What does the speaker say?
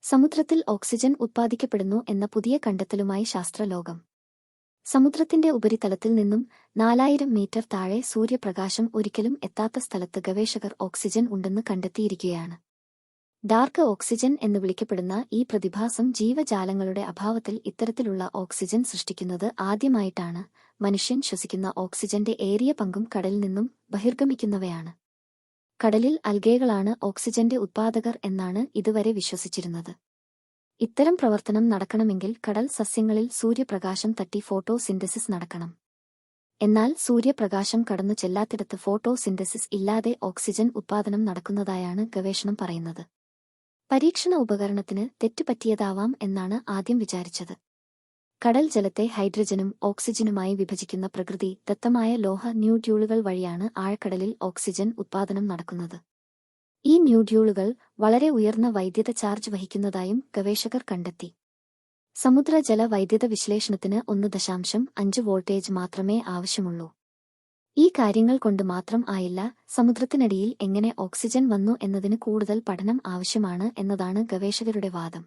സമുദ്രത്തിൽ ഓക്സിജൻ ഉത്പാദിക്കപ്പെടുന്നു എന്ന പുതിയ കണ്ടെത്തലുമായി ശാസ്ത്രലോകം. സമുദ്രത്തിന്റെ ഉപരിതലത്തിൽ നിന്നും 4000 മീറ്റർ താഴെ സൂര്യപ്രകാശം ഒരിക്കലും എത്താത്ത സ്ഥലത്ത് ഗവേഷകർ ഓക്സിജൻ ഉണ്ടെന്ന് കണ്ടെത്തിയിരിക്കുകയാണ്. ഡാർക്ക് ഓക്സിജൻ എന്ന് വിളിക്കപ്പെടുന്ന ഈ പ്രതിഭാസം ജീവജാലങ്ങളുടെ അഭാവത്തിൽ ഇത്തരത്തിലുള്ള ഓക്സിജൻ സൃഷ്ടിക്കുന്നത് ആദ്യമായിട്ടാണ്. മനുഷ്യൻ ശ്വസിക്കുന്ന ഓക്സിജന്റെ ഏറിയ പങ്കും കടലിൽ നിന്നും ബഹിർഗമിക്കുന്നവയാണ്. കടലിൽ അൽഗേകളാണ് ഓക്സിജന്റെ ഉത്പാദകർ എന്നാണ് ഇതുവരെ വിശ്വസിച്ചിരുന്നത്. ഇത്തരം പ്രവർത്തനം നടക്കണമെങ്കിൽ കടൽ സസ്യങ്ങളിൽ സൂര്യപ്രകാശം തട്ടി ഫോട്ടോസിന്തസിസ് നടക്കണം. എന്നാൽ സൂര്യപ്രകാശം കടന്നു ചെല്ലാത്തിടത്ത് ഫോട്ടോസിന്തസിസ് ഇല്ലാതെ ഓക്സിജൻ ഉത്പാദനം നടക്കുന്നതായാണ് ഗവേഷണം പറയുന്നത്. പരീക്ഷണ ഉപകരണത്തിന് തെറ്റുപറ്റിയതാവാം എന്നാണ് ആദ്യം വിചാരിച്ചത്. കടൽ ജലത്തെ ഹൈഡ്രജനും ഓക്സിജനുമായി വിഭജിക്കുന്ന പ്രകൃതി ദത്തമായ ലോഹ ന്യൂഡ്യൂളുകൾ വഴിയാണ് ആഴക്കടലിൽ ഓക്സിജൻ ഉത്പാദനം നടക്കുന്നത്. ഈ ന്യൂഡ്യൂളുകൾ വളരെ ഉയർന്ന വൈദ്യുത ചാർജ് വഹിക്കുന്നതായും ഗവേഷകർ കണ്ടെത്തി. സമുദ്രജല വൈദ്യുത വിശ്ലേഷണത്തിന് 1.5 വോൾട്ടേജ് മാത്രമേ ആവശ്യമുള്ളൂ. ഈ കാര്യങ്ങൾ കൊണ്ട് മാത്രം ആയില്ല, സമുദ്രത്തിനടിയിൽ എങ്ങനെ ഓക്സിജൻ വന്നു എന്നതിന് കൂടുതൽ പഠനം ആവശ്യമാണ് എന്നതാണ് ഗവേഷകരുടെ വാദം.